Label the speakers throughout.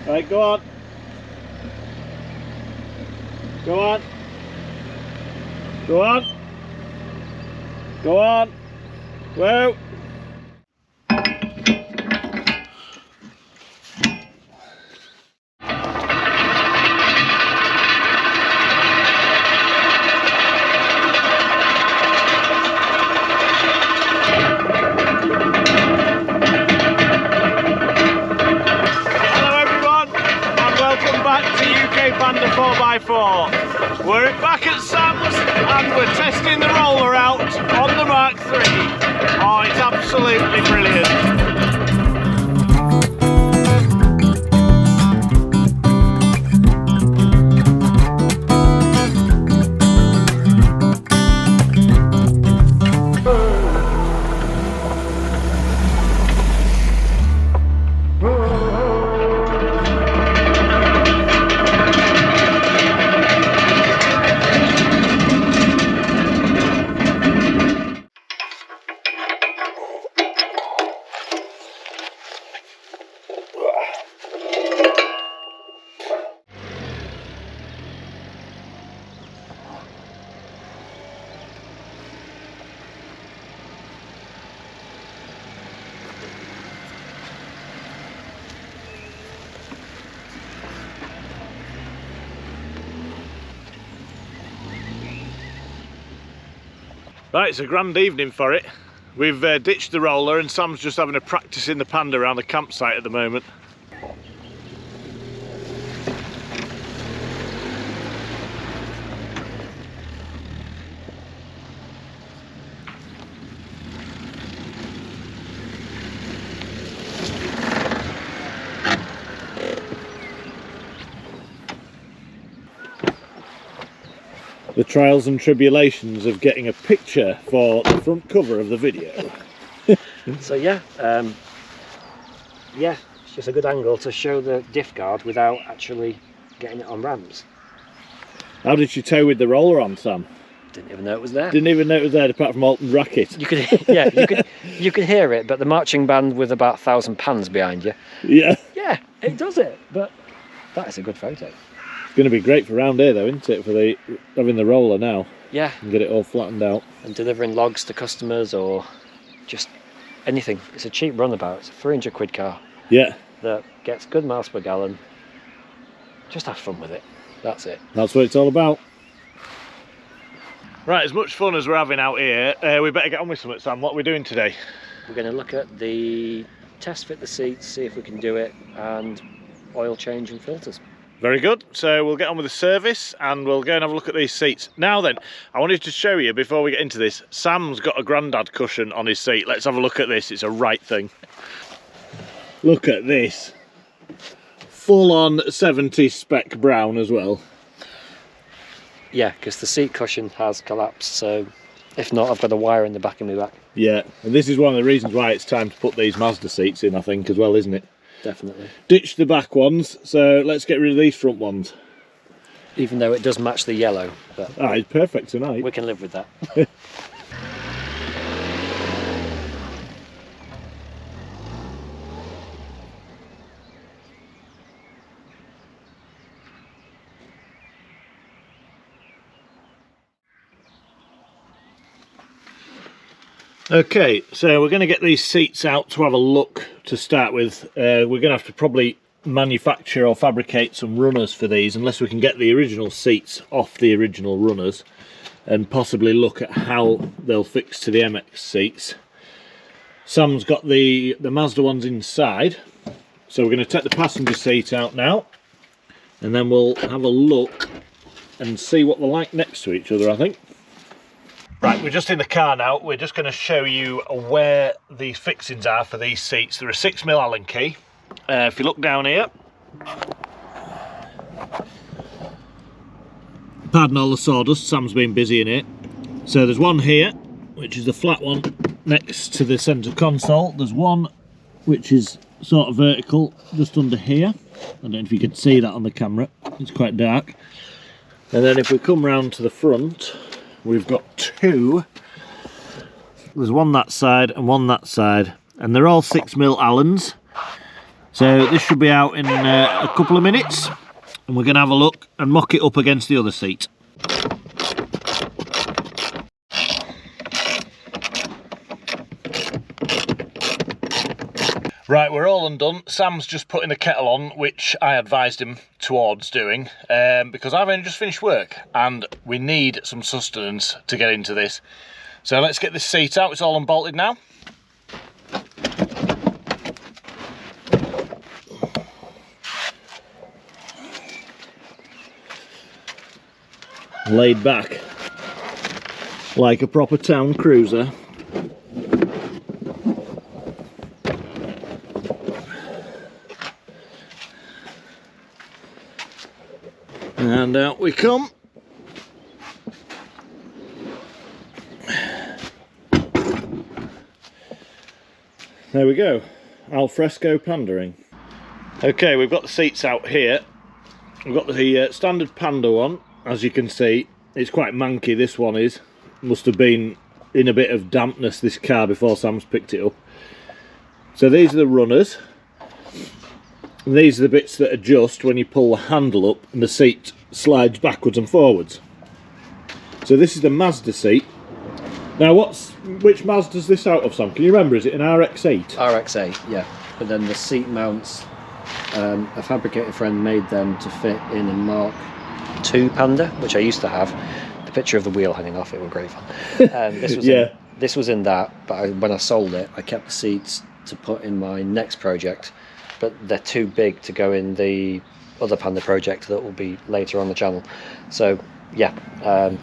Speaker 1: Right, go on. Go on. Go on. Go on. Whoa.
Speaker 2: Panda 4x4. We're back at Sam's and we're testing the roller out on the Mark III. Oh, it's absolutely brilliant. Right, it's a grand evening for it. We've ditched the roller and Sam's just having a practice in the Panda around the campsite at the moment. The trials and tribulations of getting a picture for the front cover of the video.
Speaker 3: So yeah, it's just a good angle to show the diff guard without actually getting it on ramps.
Speaker 1: How did you tow with the roller on, Sam?
Speaker 3: Didn't even know it was there.
Speaker 1: Didn't even know it was there, apart from Alton Racket.
Speaker 3: You could, yeah, you could hear it, but the marching band with about 1,000 pans behind you.
Speaker 1: Yeah.
Speaker 3: Yeah, it does it. But that is a good photo.
Speaker 1: It's going to be great for round here though, isn't it, for having the roller now?
Speaker 3: Yeah.
Speaker 1: And get it all flattened out.
Speaker 3: And delivering logs to customers or just anything. It's a cheap runabout. It's a 300 quid car.
Speaker 1: Yeah.
Speaker 3: That gets good miles per gallon. Just have fun with it. That's it.
Speaker 1: That's what it's all about. Right, as much fun as we're having out here, we better get on with something, Sam. What are we doing today?
Speaker 3: We're going to look at the test fit the seats, see if we can do it, and oil change and filters.
Speaker 1: Very good. So we'll get on with the service and we'll go and have a look at these seats. Now then, I wanted to show you before we get into this, Sam's got a Grandad cushion on his seat. Let's have a look at this. It's a right thing. Look at this. Full on 70s spec brown as well.
Speaker 3: Yeah, because the seat cushion has collapsed, so if not, I've got a wire in the back of my back.
Speaker 1: Yeah, and this is one of the reasons why it's time to put these Mazda seats in, I think, as well, isn't it?
Speaker 3: Definitely.
Speaker 1: Ditch the back ones, so let's get rid of these front ones.
Speaker 3: Even though it does match the yellow, but
Speaker 1: it's perfect tonight.
Speaker 3: we can live with that.
Speaker 1: Okay, so we're going to get these seats out to have a look to start with. We're going to have to probably manufacture or fabricate some runners for these, unless we can get the original seats off the original runners and possibly look at how they'll fix to the MX seats. Sam's got the Mazda ones inside, so we're going to take the passenger seat out now and then we'll have a look and see what they're like next to each other, I think. Right, we're just in the car now. We're just going to show you where the fixings are for these seats. They're a 6mm Allen key. If you look down here, pardon all the sawdust, Sam's been busy in it. So there's one here, which is the flat one next to the centre console. There's one which is sort of vertical just under here. I don't know if you can see that on the camera, it's quite dark. And then if we come round to the front, we've got two. There's one that side and one that side, and they're all 6mm Allens. So this should be out in a couple of minutes, and we're going to have a look and mock it up against the other seat. Right, we're all undone. Sam's just putting the kettle on, which I advised him towards doing, because I've only just finished work and we need some sustenance to get into this. So let's get this seat out. It's all unbolted now. Laid back like a proper town cruiser. And out we come. There we go, al fresco pandering. Okay, we've got the seats out here. We've got the standard Panda one. As you can see, it's quite manky, this one is. Must have been in a bit of dampness, this car, before Sam's picked it up. So these are the runners. And these are the bits that adjust when you pull the handle up and the seat slides backwards and forwards. So this is the Mazda seat. Now which Mazda's this out of, Sam? Can you remember? Is it an RX-8?
Speaker 3: RX-8, yeah. But then the seat mounts, a fabricator friend made them to fit in a Mark II Panda, which I used to have. The picture of the wheel hanging off it were great fun. This was in that, but when I sold it, I kept the seats to put in my next project, but they're too big to go in the other Panda project that will be later on the channel. So yeah,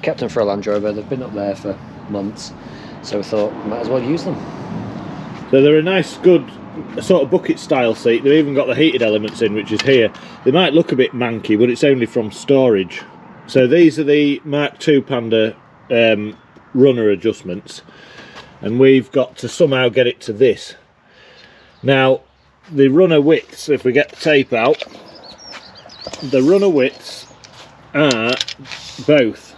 Speaker 3: kept them for a Land Rover. They've been up there for months, so we thought might as well use them.
Speaker 1: So they're a nice, good sort of bucket style seat. They've even got the heated elements in, which is here. They might look a bit manky, but it's only from storage. So these are the Mark II Panda runner adjustments, and we've got to somehow get it to this. Now the runner widths, if we get the tape out, the runner widths are both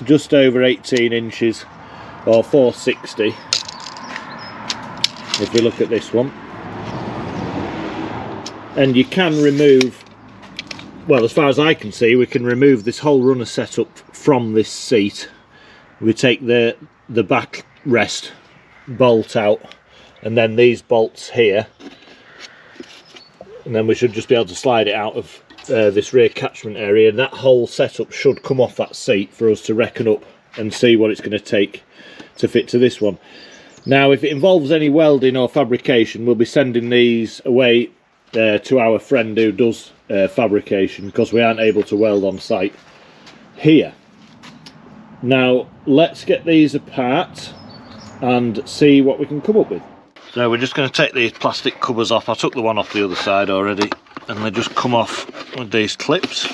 Speaker 1: just over 18 inches, or 460 if we look at this one. And you can remove, well, as far as I can see, we can remove this whole runner setup from this seat. We take the backrest bolt out, and then these bolts here, and then we should just be able to slide it out of this rear catchment area, and that whole setup should come off that seat for us to reckon up and see what it's going to take to fit to this one. Now if it involves any welding or fabrication, we'll be sending these away to our friend who does fabrication, because we aren't able to weld on site here. Now let's get these apart and see what we can come up with. So we're just going to take these plastic covers off. I took the one off the other side already, and they just come off with these clips.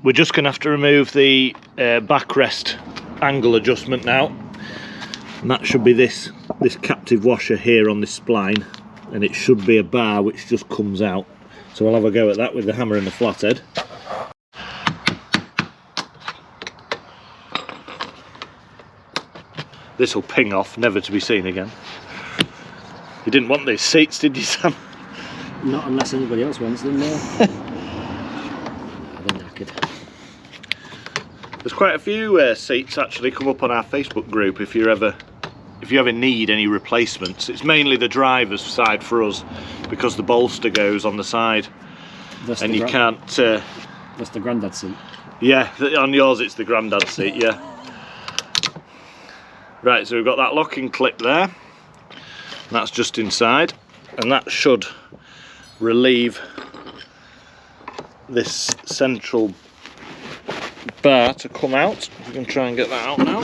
Speaker 1: We're just going to have to remove the backrest angle adjustment now, and that should be this captive washer here on this spline, and it should be a bar which just comes out. So we'll have a go at that with the hammer and the flathead. This will ping off, never to be seen again. You didn't want these seats, did you, Sam?
Speaker 3: Not unless anybody else wants them now. They're knackered.
Speaker 1: There's quite a few seats actually come up on our Facebook group if you ever need any replacements. It's mainly the driver's side for us, because the bolster goes on the side, and you can't.
Speaker 3: That's the granddad seat.
Speaker 1: Yeah, on yours it's the granddad seat. Yeah. Right, so we've got that locking clip there. That's just inside, and that should relieve this central bar to come out. We can try and get that out now.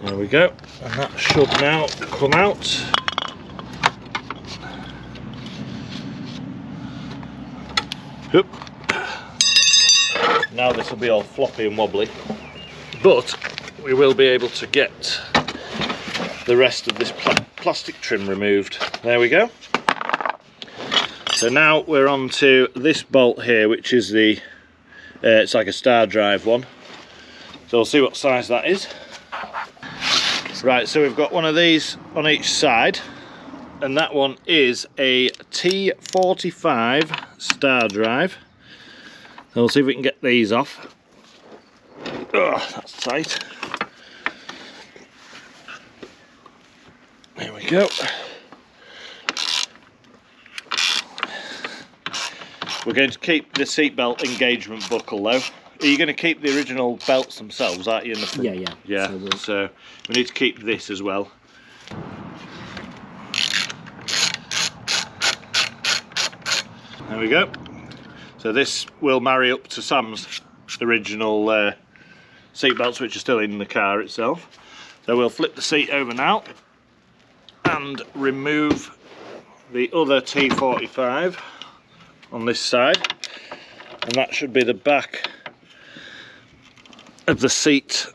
Speaker 1: There we go, and that should now come out. Oop. Now this will be all floppy and wobbly, but we will be able to get the rest of this plastic trim removed. There we go. So now we're on to this bolt here, which is the It's like a Star Drive one. So we'll see what size that is. Right, so we've got one of these on each side, and that one is a T45 Star Drive. So we'll see if we can get these off. Oh, that's tight. There we go. We're going to keep the seatbelt engagement buckle though. Are you going to keep the original belts themselves, aren't you, in the front?
Speaker 3: Yeah.
Speaker 1: Yeah, so we need to keep this as well. There we go. So this will marry up to Sam's original seat belts, which are still in the car itself. So we'll flip the seat over now and remove the other T45 on this side, and that should be the back of the seat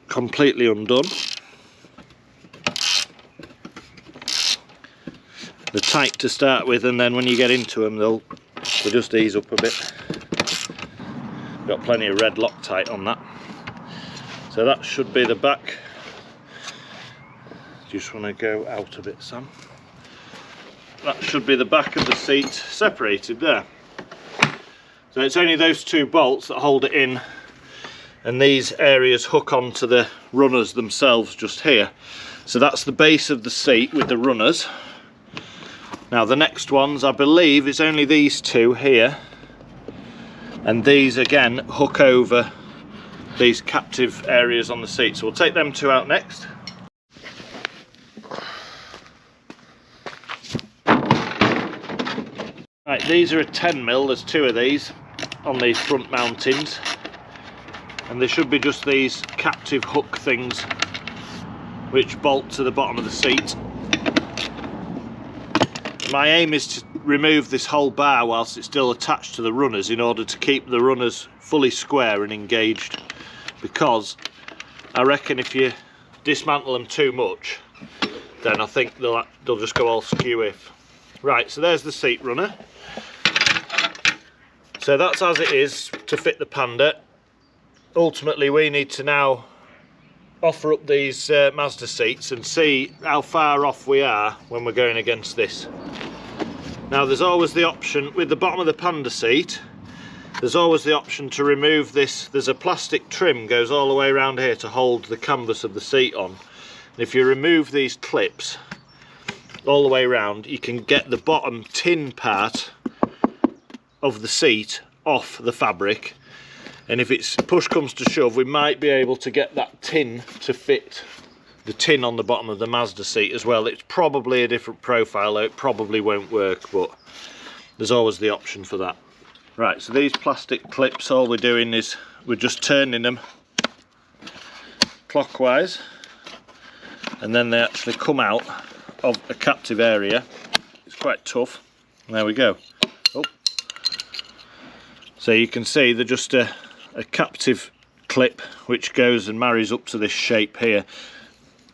Speaker 1: completely undone. They're tight to start with, and then when you get into them they'll just ease up a bit. Got plenty of red Loctite on that. So that should be the back. Just want to go out a bit, Sam. That should be the back of the seat separated there. So it's only those two bolts that hold it in, and these areas hook onto the runners themselves just here. So that's the base of the seat with the runners. Now the next ones, I believe, is only these two here, and these again hook over these captive areas on the seat. So we'll take them two out next. Right, these are a 10mm, there's two of these on these front mountings, and there should be just these captive hook things which bolt to the bottom of the seat. My aim is to remove this whole bar whilst it's still attached to the runners, in order to keep the runners fully square and engaged, because I reckon if you dismantle them too much, then I think they'll just go all skew if. Right, so there's the seat runner. So that's as it is to fit the Panda. Ultimately we need to now offer up these Mazda seats and see how far off we are when we're going against this. Now there's always the option, with the bottom of the Panda seat, there's always the option to remove this. There's a plastic trim goes all the way around here to hold the canvas of the seat on. And if you remove these clips all the way around, you can get the bottom tin part of the seat off the fabric, and if it's push comes to shove, we might be able to get that tin to fit the tin on the bottom of the Mazda seat as well. It's probably a different profile, it probably won't work, but there's always the option for that. Right, so these plastic clips, all we're doing is we're just turning them clockwise, and then they actually come out of a captive area. It's quite tough. There we go. Oh. So you can see they're just a captive clip which goes and marries up to this shape here.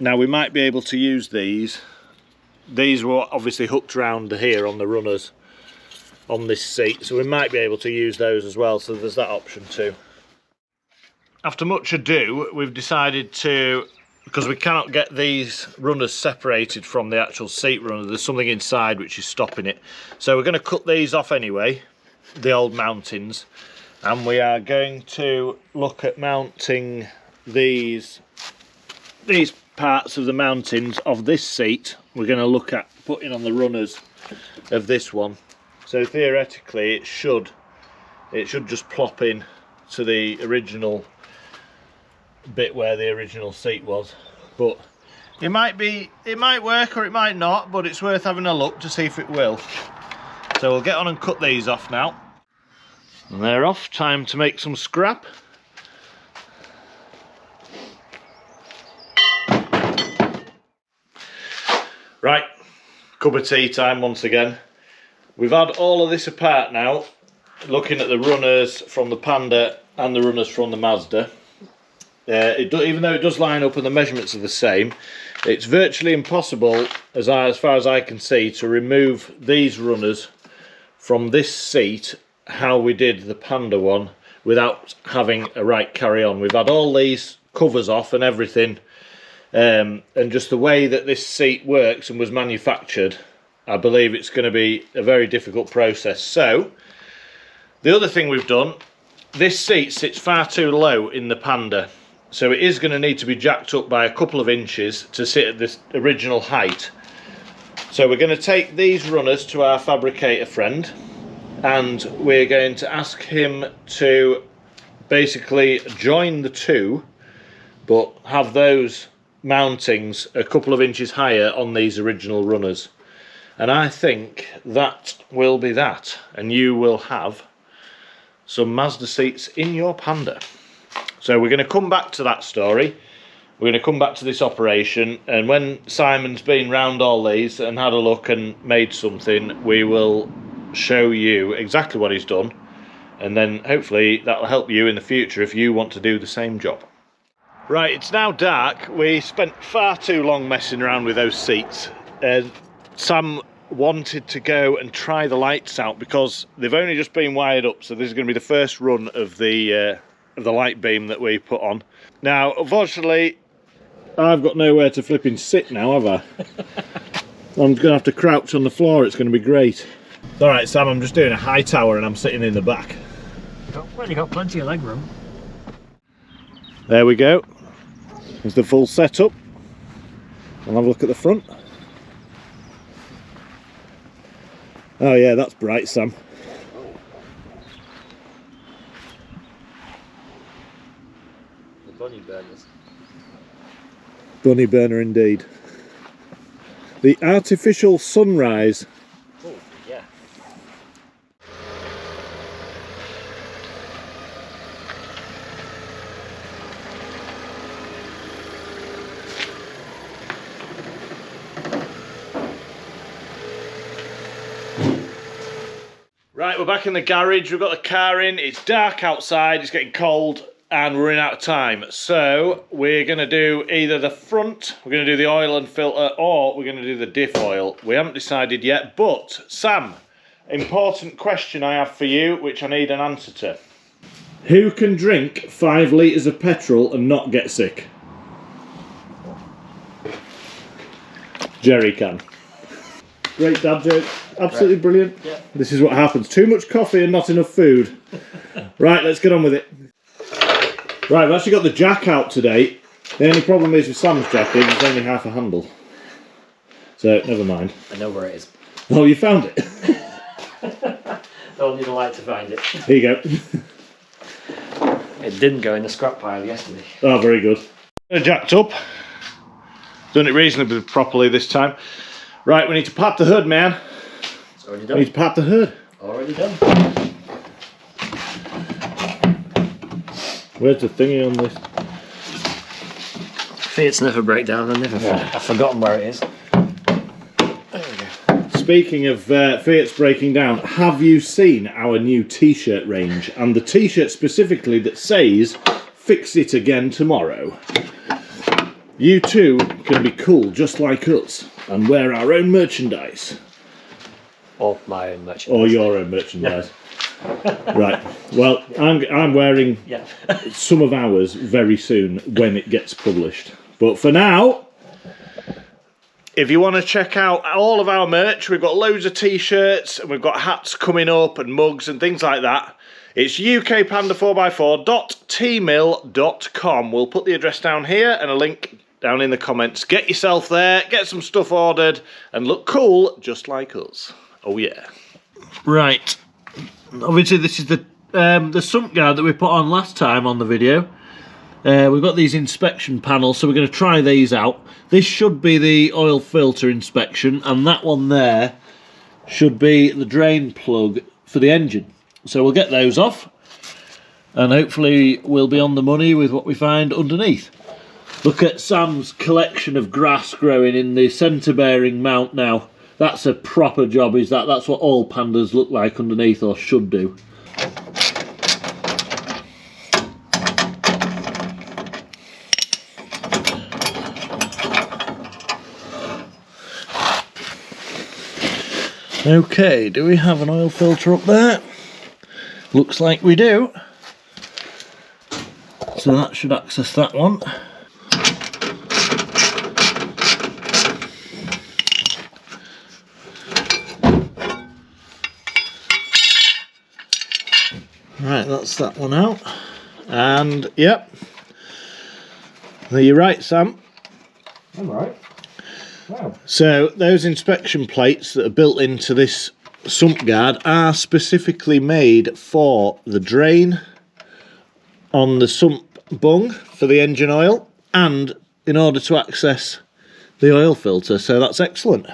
Speaker 1: Now we might be able to use these. These were obviously hooked around here on the runners on this seat, so we might be able to use those as well, so there's that option too. After much ado, we've decided to, because we cannot get these runners separated from the actual seat runner, there's something inside which is stopping it. So we're going to cut these off anyway, the old mountings, and we are going to look at mounting these parts of the mountings of this seat. We're going to look at putting on the runners of this one. So theoretically it should just plop in to the original bit where the original seat was, but it might work or it might not, but it's worth having a look to see if it will. So we'll get on and cut these off now, and they're off. Time to make some scrap. Right, cup of tea time once again. We've had all of this apart now, looking at the runners from the Panda and the runners from the Mazda. Even though it does line up and the measurements are the same, it's virtually impossible, as far as I can see, to remove these runners from this seat how we did the Panda one without having a right carry on. We've had all these covers off and everything, and just the way that this seat works and was manufactured, I believe it's going to be a very difficult process. So the other thing we've done, this seat sits far too low in the Panda, so it is going to need to be jacked up by a couple of inches to sit at this original height. So we're going to take these runners to our fabricator friend, and we're going to ask him to basically join the two, but have those mountings a couple of inches higher on these original runners. And I think that will be that, and you will have some Mazda seats in your Panda. So we're going to come back to that story. We're going to come back to this operation, and when Simon's been round all these and had a look and made something, we will show you exactly what he's done, and then hopefully that will help you in the future if you want to do the same job. Right, it's now dark. We spent far too long messing around with those seats. Sam wanted to go and try the lights out because they've only just been wired up, so this is going to be the first run of the light beam that we put on. Now, unfortunately, I've got nowhere to flipping sit now, have I? I'm going to have to crouch on the floor. It's going to be great. Alright, Sam, I'm just doing a high tower and I'm sitting in the back.
Speaker 3: Well, you've got plenty of leg room.
Speaker 1: There we go. There's the full setup. I'll have a look at the front. Oh yeah, that's bright, Sam.
Speaker 3: The bunny burners.
Speaker 1: Bunny burner indeed. The artificial sunrise.
Speaker 3: Oh, yeah.
Speaker 1: Right, we're back in the garage. We've got the car in. It's dark outside, it's getting cold, and we're running out of time. So we're going to do either the front, we're going to do the oil and filter, or we're going to do the diff oil. We haven't decided yet, but Sam, important question I have for you, which I need an answer to. Who can drink 5 litres of petrol and not get sick? Jerry can. Great dad joke. Absolutely brilliant.
Speaker 3: Yeah.
Speaker 1: This is what happens. Too much coffee and not enough food. Right, let's get on with it. Right, I've actually got the jack out today. The only problem is with Sam's jack is it's only half a handle. So, never mind.
Speaker 3: I know where it is.
Speaker 1: Oh, you found it?
Speaker 3: Don't need a light to find it.
Speaker 1: Here you go.
Speaker 3: It didn't go in the scrap pile yesterday.
Speaker 1: Oh, very good. Jacked up. Done it reasonably properly this time. Right, we need to pop the hood, man.
Speaker 3: It's already
Speaker 1: We
Speaker 3: done.
Speaker 1: need to pop the hood.
Speaker 3: Already done.
Speaker 1: Where's the thingy on this?
Speaker 3: Fiat's never break down. I've forgotten where it is.
Speaker 1: Speaking of Fiat's breaking down, have you seen our new t-shirt range? And the t-shirt specifically that says, "Fix it again tomorrow." You too can be cool just like us and wear our own merchandise.
Speaker 3: Or my own merchandise.
Speaker 1: Or your own merchandise. Right, well, I'm wearing some of ours very soon when it gets published. But for now, if you want to check out all of our merch, we've got loads of t-shirts and we've got hats coming up and mugs and things like that. It's ukpanda4x4.tmill.com. We'll put the address down here and a link down in the comments. Get yourself there, get some stuff ordered, and look cool just like us. Oh yeah. Right. Obviously this is the sump guard that we put on last time on the video. We've got these inspection panels, so we're going to try these out. This should be the oil filter inspection, and that one there should be the drain plug for the engine. So we'll get those off, and hopefully we'll be on the money with what we find underneath. Look at Sam's collection of grass growing in the centre bearing mount now. That's a proper job, is that? That's what all Pandas look like underneath, or should do. Okay, do we have an oil filter up there? Looks like we do. So that should access that one. Right, that's that one out. And yep. Are you right, Sam?
Speaker 3: I'm right. Wow.
Speaker 1: So those inspection plates that are built into this sump guard are specifically made for the drain on the sump bung for the engine oil and in order to access the oil filter, so that's excellent.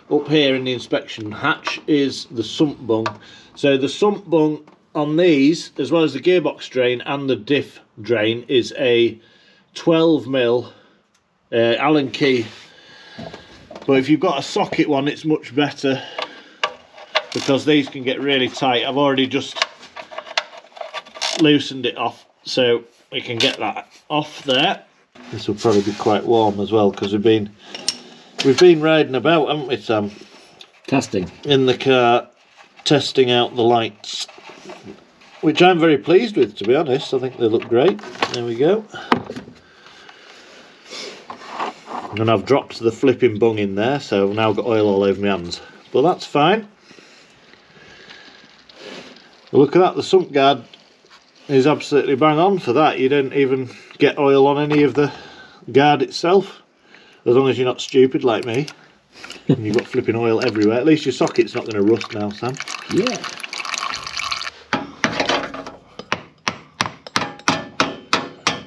Speaker 1: Up here in the inspection hatch is the sump bung. So the sump bung on these, as well as the gearbox drain and the diff drain, is a 12mm Allen key. But if you've got a socket one, it's much better because these can get really tight. I've already just loosened it off so we can get that off there. This will probably be quite warm as well because we've been riding about, haven't we, Sam?
Speaker 3: Testing.
Speaker 1: In the car, testing out the lights, which I'm very pleased with, to be honest. I think they look great. There we go. And I've dropped the flipping bung in there, so I've now got oil all over my hands. But that's fine. Look at that, the sump guard is absolutely bang on for that. You don't even get oil on any of the guard itself, as long as you're not stupid like me. And you've got flipping oil everywhere. At least your socket's not going to rust now, Sam.
Speaker 3: Yeah.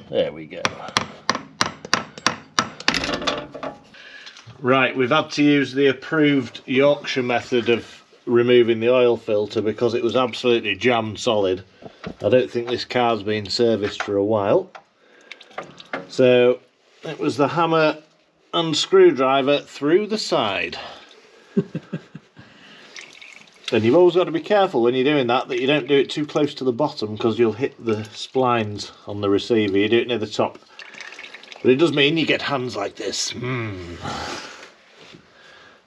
Speaker 1: There we go. Right, we've had to use the approved Yorkshire method of removing the oil filter because it was absolutely jammed solid. I don't think this car's been serviced for a while. So it was the hammer and screwdriver through the side. And you've always got to be careful when you're doing that you don't do it too close to the bottom because you'll hit the splines on the receiver. You do it near the top. But it does mean you get hands like this.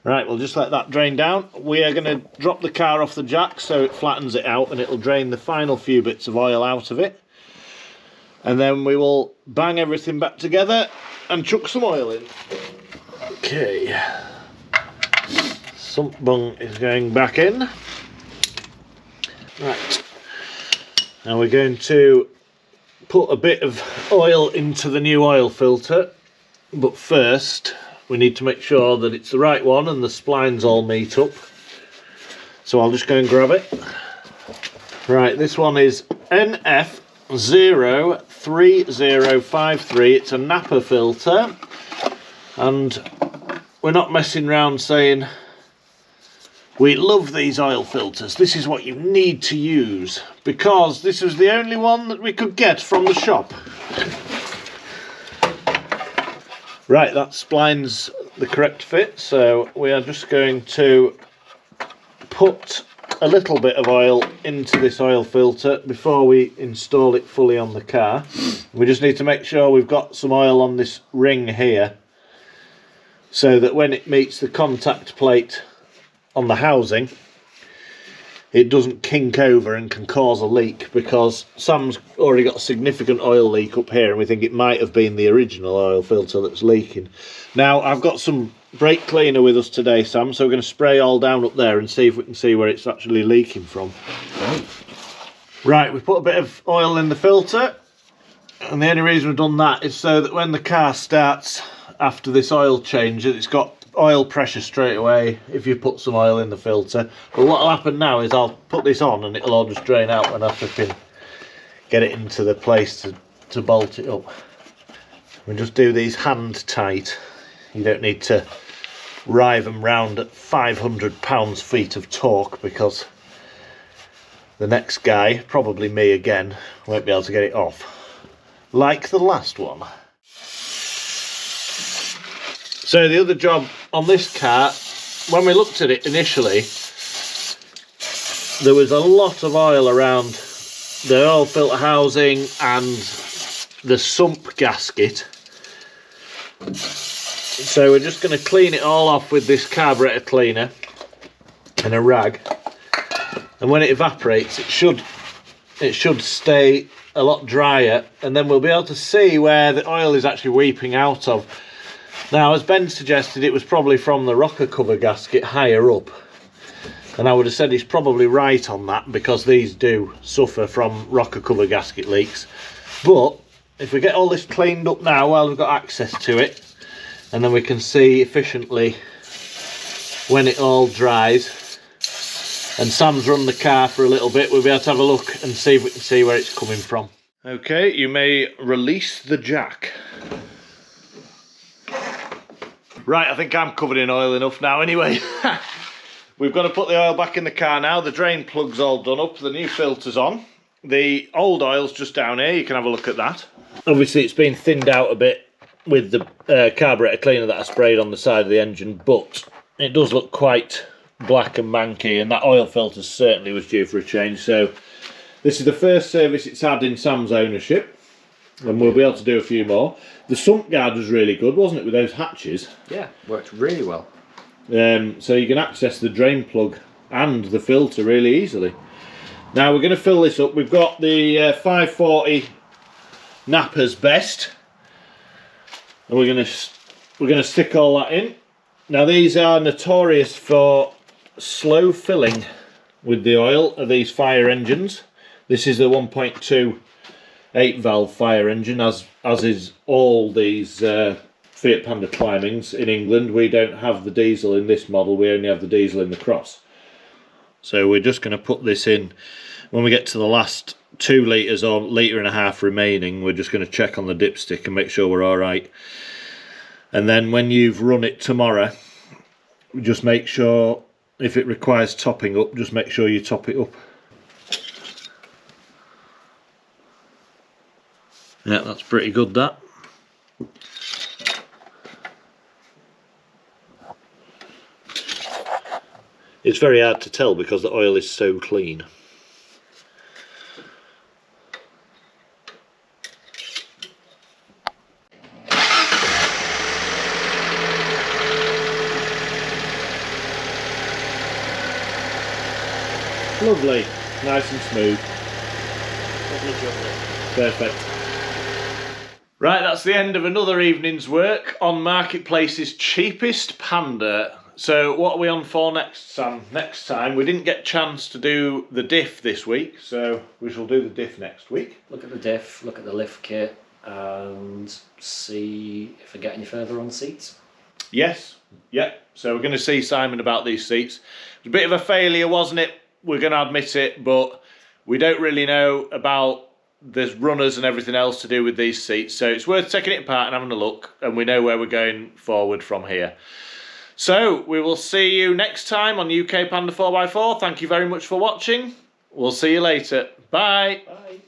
Speaker 1: Right, we'll just let that drain down. We are going to drop the car off the jack so it flattens it out and it'll drain the final few bits of oil out of it. And then we will bang everything back together and chuck some oil in. Okay. Sump bung is going back in. Right. Now we're going to put a bit of oil into the new oil filter, but first we need to make sure that it's the right one and the splines all meet up. So I'll just go and grab it. Right, this one is NF03053. It's a Napa filter, and we're not messing around saying we love these oil filters. This is what you need to use because this was the only one that we could get from the shop. Right, that spline's the correct fit, so we are just going to put a little bit of oil into this oil filter before we install it fully on the car. We just need to make sure we've got some oil on this ring here so that when it meets the contact plate on the housing, it doesn't kink over and can cause a leak, because Sam's already got a significant oil leak up here and we think it might have been the original oil filter that's leaking. Now I've got some brake cleaner with us today, Sam, so we're going to spray all down up there and see if we can see where it's actually leaking from. Right, we've put a bit of oil in the filter, and the only reason we've done that is so that when the car starts after this oil change, it's got oil pressure straight away if you put some oil in the filter. But what will happen now is I'll put this on and it'll all just drain out when I flipping get it into the place to bolt it up. We just do these hand tight. You don't need to rive them round at 500 pounds-feet of torque, because the next guy, probably me again, won't be able to get it off like the last one. So the other job on this car, when we looked at it initially, there was a lot of oil around the oil filter housing and the sump gasket. So we're just going to clean it all off with this carburetor cleaner and a rag. And when it evaporates, it should it should stay a lot drier, and then we'll be able to see where the oil is actually weeping out of. Now, as Ben suggested, it was probably from the rocker cover gasket higher up, and I would have said he's probably right on that, because these do suffer from rocker cover gasket leaks. But if we get all this cleaned up now while we've got access to it, and then we can see efficiently when it all dries, and Sam's run the car for a little bit, we'll be able to have a look and see if we can see where it's coming from. Okay, you may release the jack. Right, I think I'm covered in oil enough now anyway. We've got to put the oil back in the car now. The drain plug's all done up, the new filter's on. The old oil's just down here, you can have a look at that. Obviously it's been thinned out a bit with the carburetor cleaner that I sprayed on the side of the engine, but it does look quite black and manky, and that oil filter certainly was due for a change. So this is the first service it's had in Sam's ownership, and we'll be able to do a few more. The sump guard was really good, wasn't it, with those hatches? Yeah, worked really well. So you can access the drain plug and the filter really easily. Now we're going to fill this up. We've got the 540 Nappa's Best, and we're going to stick all that in. Now these are notorious for slow filling with the oil of these fire engines. This is the 1.2 8-valve fire engine, as is all these Fiat Panda Climbings in England. We don't have the diesel in this model, we only have the diesel in the Cross. So we're just going to put this in when we get to the last 2 litres or 1.5 litres remaining. We're just going to check on the dipstick and make sure we're alright. And then when you've run it tomorrow, just make sure, if it requires topping up, just make sure you top it up. Yeah, that's pretty good, that. It's very hard to tell because the oil is so clean. Lovely, nice and smooth. Lovely, lovely. Perfect. Right, that's the end of another evening's work on Marketplace's cheapest Panda. So what are we on for next, Sam? Next time, we didn't get a chance to do the diff this week, so we shall do the diff next week.
Speaker 3: Look at the diff, look at the lift kit, and see if I get any further on seats.
Speaker 1: Yes, yeah. So we're going to see Simon about these seats. It was a bit of a failure, wasn't it? We're going to admit it, but we don't really know about the runners and everything else to do with these seats, so it's worth taking it apart and having a look, and we know where we're going forward from here. So we will see you next time on UK Panda 4x4. Thank you very much for watching. We'll see you later. Bye.
Speaker 3: Bye.